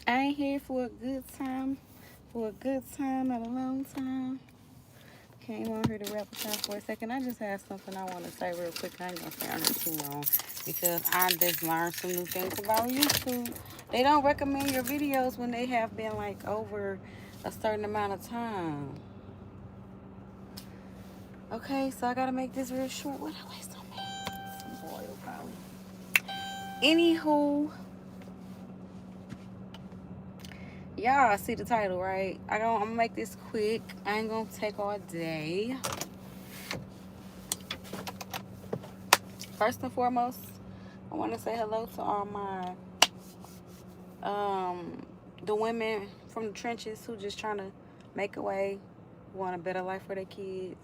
I ain't here for a good time. For a good time, not a long time. Came on here to rap with y'all for a second. I just have something I want to say real quick. I ain't gonna stay on here too long because I just learned some new things about YouTube. They don't recommend your videos when they have been like over a certain amount of time. Okay, so I gotta make this real short. What I waste on me? Some oil probably. Anywho, y'all see the title, right? I'm gonna make this quick. I ain't gonna take all day. First and foremost, I want to say hello to all my the women from the trenches who just trying to make a way, want a better life for their kids,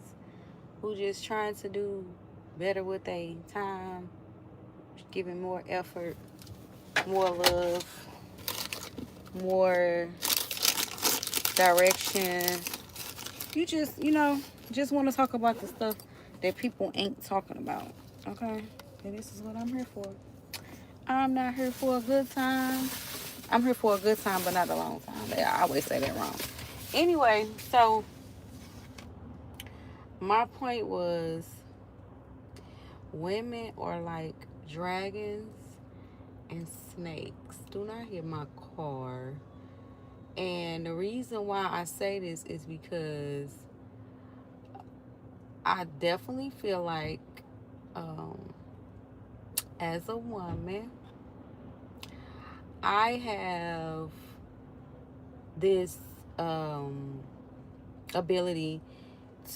who just trying to do better with their time, giving more effort, more love, more direction. You just want to talk about the stuff that people ain't talking about. Okay? And this is what I'm here for. I'm not here for a good time. I'm here for a good time, but not a long time. I always say that wrong. Anyway, so my point was women are like dragons and snakes. Do not hit my car. And the reason why I say this is because I definitely feel like um, as a woman, I have this ability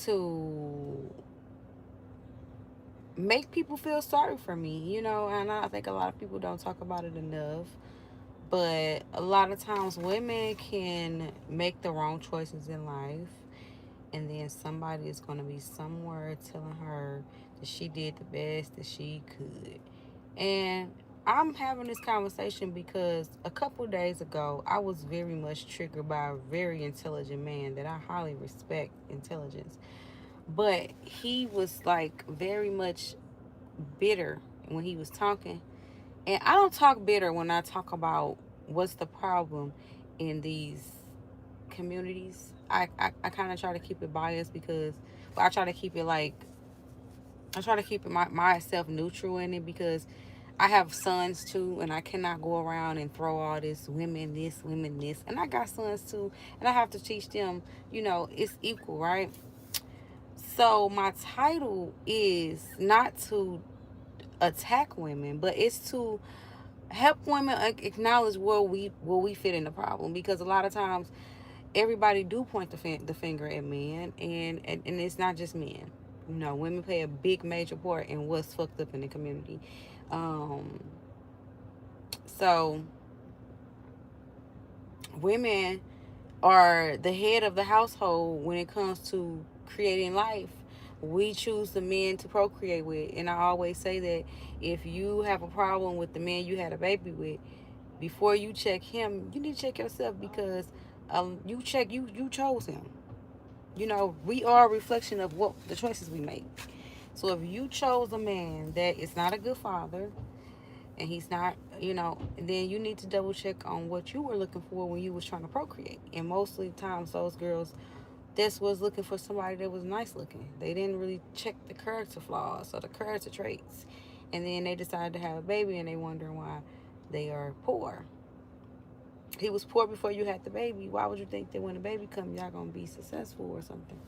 to make people feel sorry for me, and I think a lot of people don't talk about it enough. But a lot of times women can make the wrong choices in life, and then somebody is going to be somewhere telling her that she did the best that she could. And I'm having this conversation because a couple days ago, I was very much triggered by a very intelligent man that I highly respect intelligence. But he was like very much bitter when he was talking. And I don't talk bitter when I talk about what's the problem in these communities. I kind of try to keep it biased because well, I try to keep it myself neutral in it because I have sons too, and I cannot go around and throw all this, women, this. And I got sons too, and I have to teach them, it's equal, right? So my title is not to attack women, but it's to help women acknowledge where we fit in the problem, because a lot of times everybody do point the finger at men, and it's not just men. Women play a big major part in what's fucked up in the community. um so women are the head of the household when it comes to creating life. We choose the men to procreate with, and I always say that if you have a problem with the man you had a baby with, before you check him, you need to check yourself, because you chose him. We are a reflection of what the choices we make. So if you chose a man that is not a good father, and he's not, then you need to double check on what you were looking for when you was trying to procreate. And mostly times those girls this was looking for somebody that was nice looking. They didn't really check the character flaws or the character traits. And then they decided to have a baby, and they wondering why they are poor. He was poor before you had the baby. Why would you think that when the baby comes, y'all gonna be successful or something?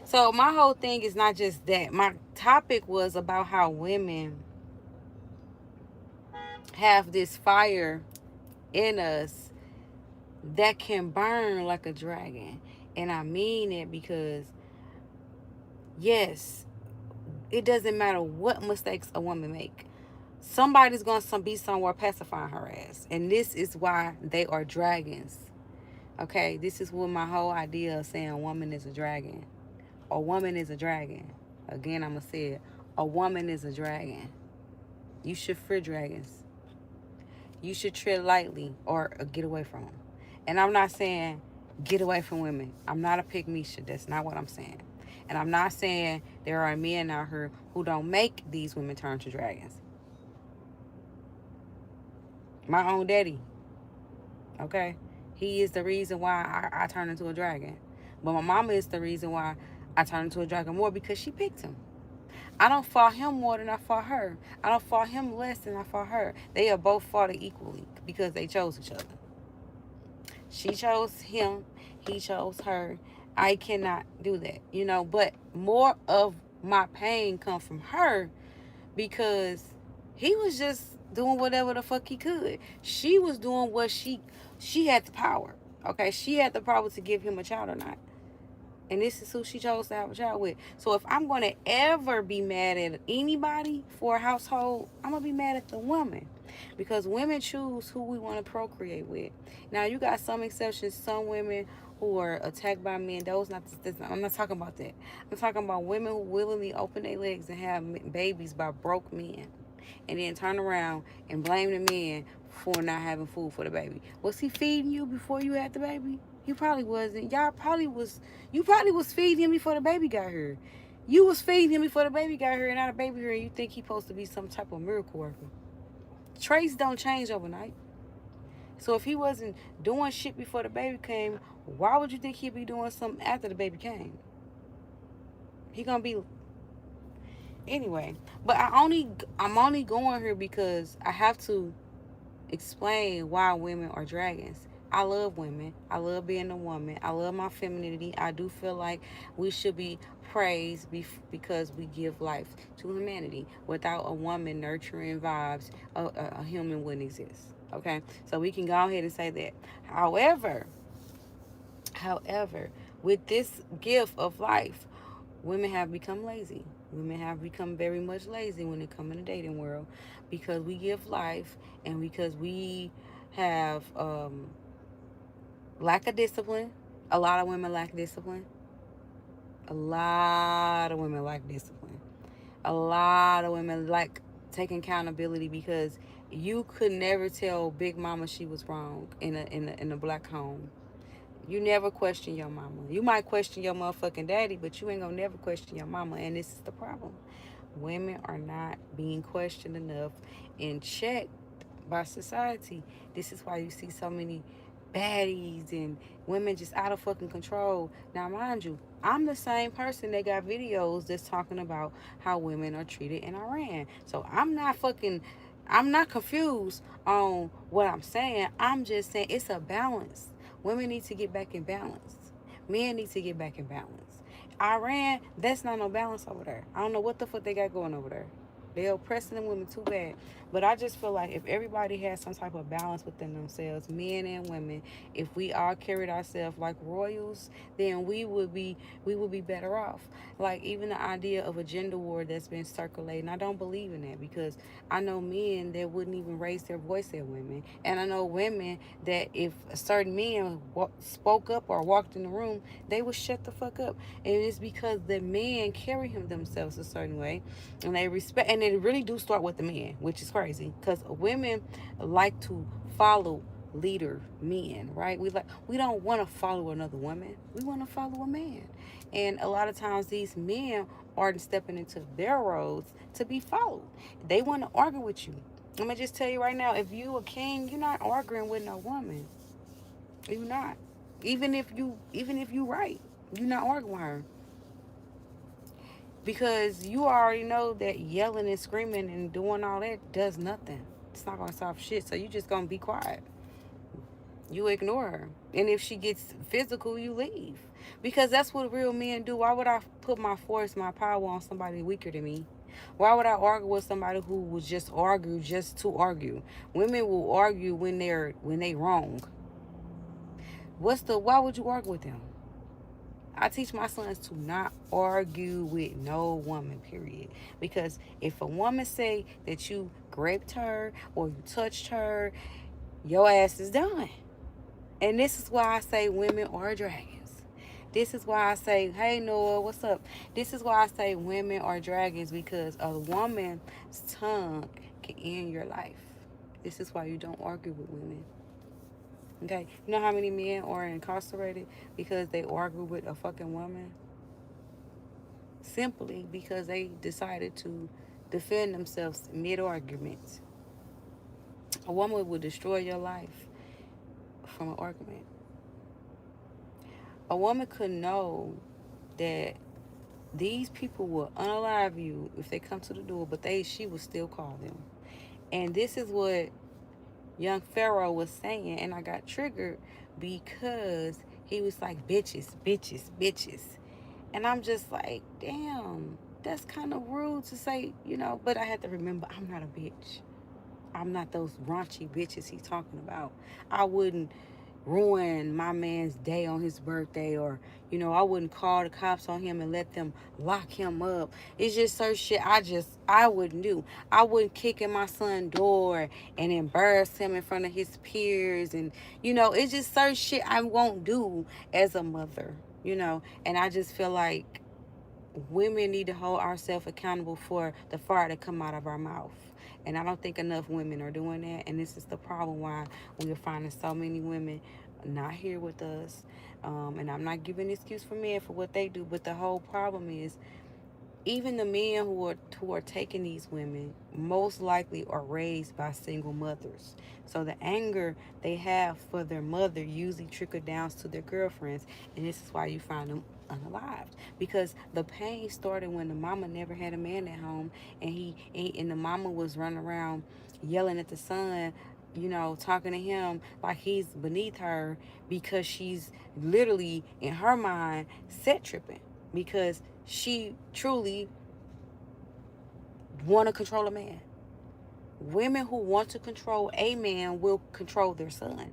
So my whole thing is not just that. My topic was about how women have this fire in us that can burn like a dragon. And I mean it because, yes, it doesn't matter what mistakes a woman make. Somebody's going to be somewhere pacifying her ass. And this is why they are dragons. Okay, this is what my whole idea of saying a woman is a dragon. A woman is a dragon. Again, I'm going to say it. A woman is a dragon. You should fear dragons. You should tread lightly or get away from them. And I'm not saying get away from women. I'm not a pygmisha. That's not what I'm saying. And I'm not saying there are men out here who don't make these women turn to dragons. My own daddy Okay? He is the reason why I turned into a dragon. But my mama is the reason why I turned into a dragon more, because she picked him. I don't fought him more than I fought her. I don't fought him less than I fought her. They are both fought equally because they chose each other. She chose him. He chose her. I cannot do that, But more of my pain come from her because he was just doing whatever the fuck he could. She was doing what she had the power. Okay, she had the power to give him a child or not. And this is who she chose to have a child with. So if I'm going to ever be mad at anybody for a household, I'm going to be mad at the woman. Because women choose who we want to procreate with. Now, you got some exceptions. Some women who are attacked by men, I'm not talking about that. I'm talking about women who willingly open their legs and have babies by broke men. And then turn around and blame the man for not having food for the baby. Was he feeding you before you had the baby? You probably wasn't. You probably was feeding him before the baby got here. You was feeding him before the baby got here, and now the baby here, and you think he's supposed to be some type of miracle worker. Traits don't change overnight. So if he wasn't doing shit before the baby came, why would you think he'd be doing something after the baby came? He gonna be anyway. But I'm only going here because I have to explain why women are dragons. I love women. I love being a woman. I love my femininity. I do feel like we should be praised because we give life to humanity. Without a woman nurturing vibes, a human wouldn't exist. Okay? So we can go ahead and say that. However, with this gift of life, women have become lazy. Women have become very much lazy when it comes in the dating world because we give life and because we have lack of discipline. A lot of women lack discipline. A lot of women lack discipline. A lot of women like taking accountability because you could never tell Big Mama she was wrong in a black home. You never question your mama. You might question your motherfucking daddy, but you ain't gonna never question your mama. And this is the problem. Women are not being questioned enough and checked by society. This is why you see so many baddies and women just out of fucking control. Now, mind you, I'm the same person that got videos that's talking about how women are treated in Iran. So I'm not confused on what I'm saying. I'm just saying it's a balance. Women need to get back in balance. Men need to get back in balance. Iran, that's not no balance over there. I don't know what the fuck they got going over there. They're oppressing them women too bad. But I just feel like if everybody had some type of balance within themselves, men and women, if we all carried ourselves like royals, then we would be better off. Like even the idea of a gender war that's been circulating, I don't believe in that because I know men that wouldn't even raise their voice at women, and I know women that if certain men spoke up or walked in the room, they would shut the fuck up. And it's because the men carry him themselves a certain way, and they respect, and they really do start with the men, which is crazy because women like to follow leader men, right? We don't want to follow another woman. We want to follow a man. And a lot of times these men aren't stepping into their roles to be followed. They want to argue with you. I'm gonna just tell you right now, if you a king, you're not arguing with no woman. You're not. Even if you right, you're not arguing with her. Because you already know that yelling and screaming and doing all that does nothing. It's not gonna solve shit. So you just gonna be quiet. You ignore her. And if she gets physical, you leave. Because that's what real men do. Why would I put my force, my power on somebody weaker than me? Why would I argue with somebody who would just argue just to argue? Women will argue when they wrong. Why would you argue with them? I teach my sons to not argue with no woman, period. Because if a woman say that you raped her or you touched her, your ass is done. And this is why I say women are dragons. This is why I say, hey Noah, what's up? This is why I say women are dragons because a woman's tongue can end your life. This is why you don't argue with women. Okay? You know how many men are incarcerated because they argue with a fucking woman? Simply because they decided to defend themselves mid argument. A woman will destroy your life from an argument. A woman could know that these people will unalive you if they come to the door, but she will still call them. And this is what young Pharaoh was saying, and I got triggered because he was like, bitches, bitches, bitches. And I'm just like, damn, that's kind of rude to say, but I had to remember I'm not a bitch. I'm not those raunchy bitches he's talking about. I wouldn't ruin my man's day on his birthday, or I wouldn't call the cops on him and let them lock him up. It's just certain shit I wouldn't do. I wouldn't kick in my son's door and embarrass him in front of his peers, and it's just certain shit I won't do as a mother. And I just feel like women need to hold ourselves accountable for the fire that come out of our mouth. And I don't think enough women are doing that. And this is the problem why we are finding so many women not here with us. And I'm not giving an excuse for men for what they do, but the whole problem is even the men who are taking these women most likely are raised by single mothers. So the anger they have for their mother usually trickle down to their girlfriends, and this is why you find them unalived, because the pain started when the mama never had a man at home, and the mama was running around yelling at the son, talking to him like he's beneath her, because she's literally in her mind set tripping, because she truly want to control a man. Women who want to control a man will control their son.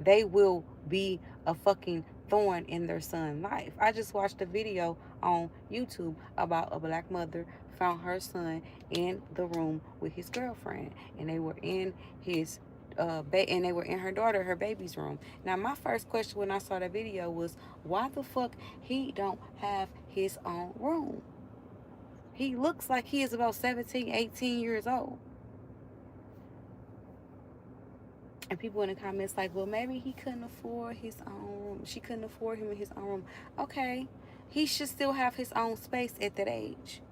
They will be a fucking thorn in their son's life. I just watched a video on YouTube about a black mother found her son in the room with his girlfriend, and they were in his and they were in her baby's room. Now, my first question when I saw that video was, why the fuck he don't have his own room? He looks like he is about 17, 18 years old. And people in the comments like, well, maybe he couldn't afford his own room. She couldn't afford him in his own room. Okay, he should still have his own space at that age.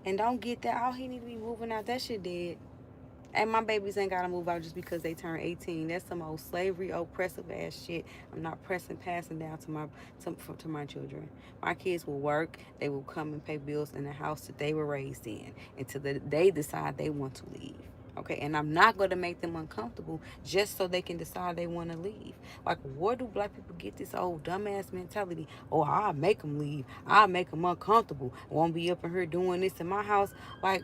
And don't get that, oh, he need to be moving out. That shit dead. And my babies ain't gotta move out just because they turn 18. That's some old slavery, oppressive ass shit. I'm not passing down to my children. My kids will work. They will come and pay bills in the house that they were raised in until they decide they want to leave. Okay, and I'm not going to make them uncomfortable just so they can decide they want to leave. Like, where do black people get this old dumbass mentality? Oh, I'll make them leave. I'll make them uncomfortable. I won't be up in here doing this in my house. Like,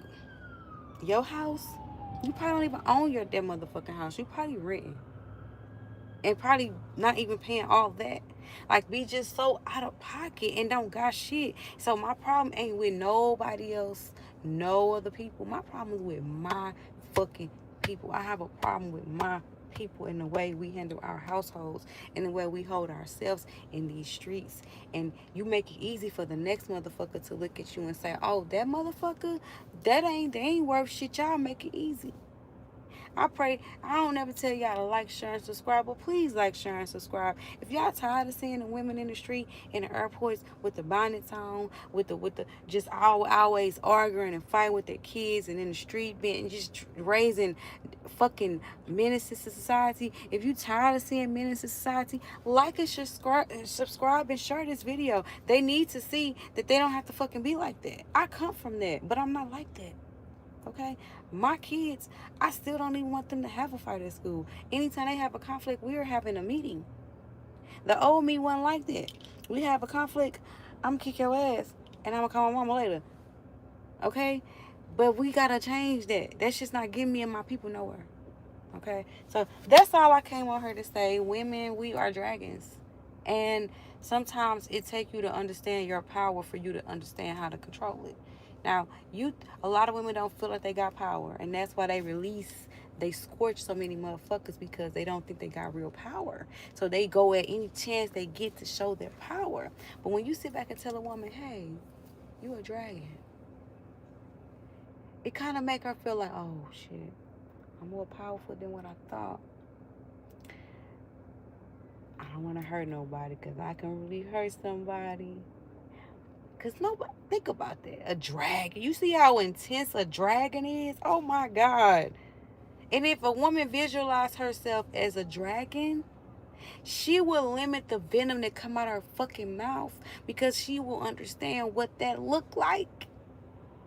your house? You probably don't even own your damn motherfucking house. You probably renting. And probably not even paying all that. Like, be just so out of pocket and don't got shit. So my problem ain't with nobody else, no other people. My problem is with my fucking people. I have a problem with my people in the way we handle our households, in the way we hold ourselves in these streets. And you make it easy for the next motherfucker to look at you and say, oh, that motherfucker, they ain't worth shit. Y'all make it easy. I pray, I don't ever tell y'all to like, share, and subscribe, but please like, share, and subscribe. If y'all tired of seeing the women in the street, in the airports, with the bonnets on, with the just always arguing and fighting with their kids, and in the street being just raising fucking menaces to society. If you tired of seeing menaces to society, like and subscribe and share this video. They need to see that they don't have to fucking be like that. I come from that, but I'm not like that. Okay, my kids, I still don't even want them to have a fight at school. Anytime they have a conflict, we are having a meeting. The old me wasn't like that. We have a conflict, I'm gonna kick your ass, and I'm gonna call my mama later. Okay, but we gotta change that. That's just not getting me and my people nowhere. Okay, so that's all I came on here to say. Women, we are dragons, and sometimes it takes you to understand your power for you to understand how to control it. Now, a lot of women don't feel like they got power, and that's why they scorch so many motherfuckers, because they don't think they got real power. So they go at any chance they get to show their power. But when you sit back and tell a woman, hey, you a dragon, it kind of make her feel like, oh shit, I'm more powerful than what I thought. I don't want to hurt nobody, because I can really hurt somebody. Because nobody, think about that. A dragon. You see how intense a dragon is? Oh my God. And if a woman visualizes herself as a dragon, She will limit the venom that come out her fucking mouth because she will understand what that look like.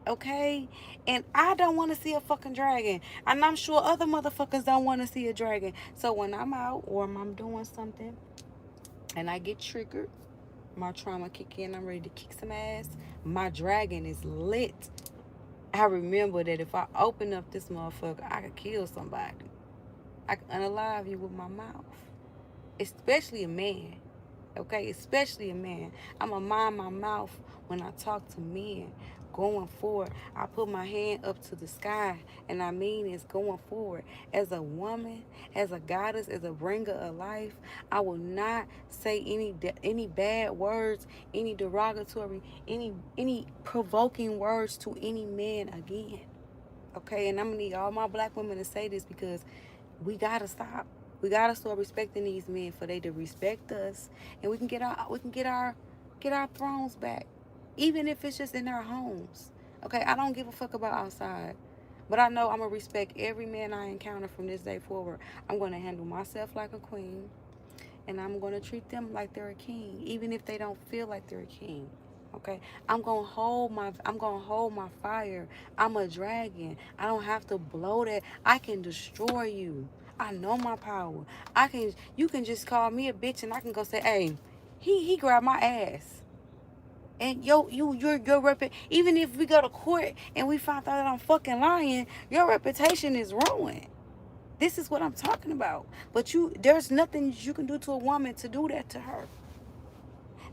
Okay? And I don't want to see a fucking dragon. And I'm sure other motherfuckers don't want to see a dragon. So when I'm out or I'm doing something and I get triggered, my trauma kick in, I'm ready to kick some ass, my dragon is lit. I remember that if I open up this motherfucker, I could kill somebody. I could unalive you with my mouth. Especially a man. Okay? Especially a man. I'ma mind my mouth when I talk to men. Going forward, I put my hand up to the sky, and I mean it's going forward. As a woman, as a goddess, as a bringer of life, I will not say any bad words, any derogatory, any provoking words to any man again. Okay, and I'm gonna need all my black women to say this because we gotta stop. We gotta start respecting these men for they to respect us, and we can get our thrones back, even if it's just in our homes. Okay, I don't give a fuck about outside, but I know I'm gonna respect every man I encounter from this day forward. I'm gonna handle myself like a queen, and I'm gonna treat them like they're a king, even if they don't feel like they're a king. Okay, I'm gonna hold my fire. I'm a dragon. I don't have to blow that. I can destroy you. I know my power. You can just call me a bitch and I can go say, hey, he grabbed my ass. And your even if we go to court and we find out that I'm fucking lying, your reputation is ruined. This is what I'm talking about. But there's nothing you can do to a woman to do that to her.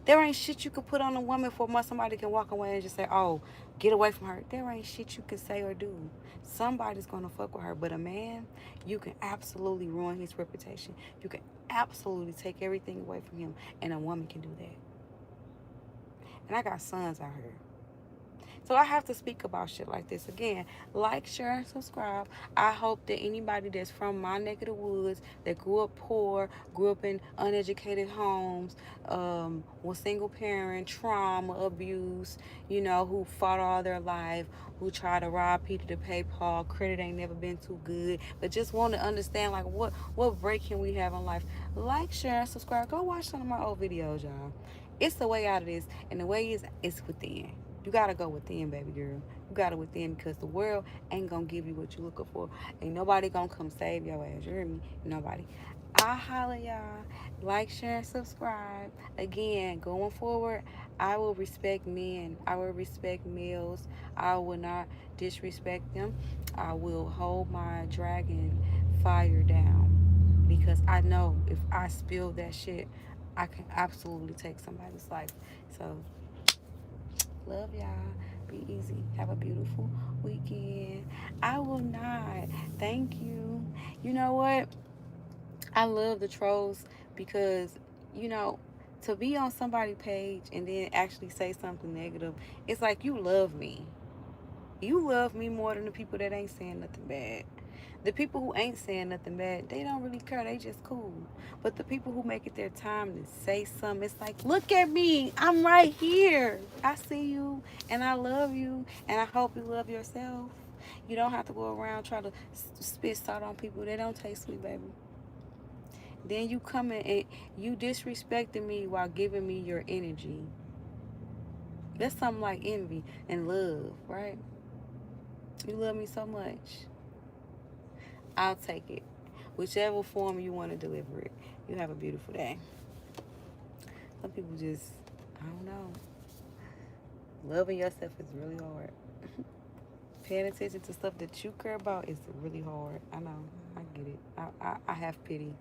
There ain't shit you can put on a woman for once somebody can walk away and just say, oh, get away from her. There ain't shit you can say or do. Somebody's gonna fuck with her. But a man, you can absolutely ruin his reputation. You can absolutely take everything away from him. And a woman can do that. And I got sons out here. So I have to speak about shit like this. Again, like, share, and subscribe. I hope that anybody that's from my neck of the woods, that grew up poor, grew up in uneducated homes, was single parent, trauma, abuse, who fought all their life, who tried to rob Peter to pay Paul, credit ain't never been too good, but just want to understand, like, what break can we have in life. Like, share, and subscribe. Go watch some of my old videos, y'all. It's the way out of this, and the way is it's within. You gotta go within, baby girl. You gotta within because the world ain't gonna give you what you looking for. Ain't nobody gonna come save your ass. You hear me? Nobody. I holla y'all. Like, share, and subscribe. Again, going forward, I will respect men. I will respect males. I will not disrespect them. I will hold my dragon fire down because I know if I spill that shit, I can absolutely take somebody's life. So love y'all. Be easy. Have a beautiful weekend. I will not. Thank you. You know what? I love the trolls because, you know, to be on somebody's page and then actually say something negative, it's like you love me. You love me more than the people that ain't saying nothing bad. The people who ain't saying nothing bad, they don't really care. They just cool. But the people who make it their time to say something, it's like, look at me. I'm right here. I see you and I love you and I hope you love yourself. You don't have to go around trying to spit salt on people. They don't taste sweet, baby. Then you come in and you disrespecting me while giving me your energy. That's something like envy and love, right? You love me so much. I'll take it. Whichever form you want to deliver it. You have a beautiful day. Some people just, I don't know. Loving yourself is really hard. Paying attention to stuff that you care about is really hard. I know. I get it. I have pity.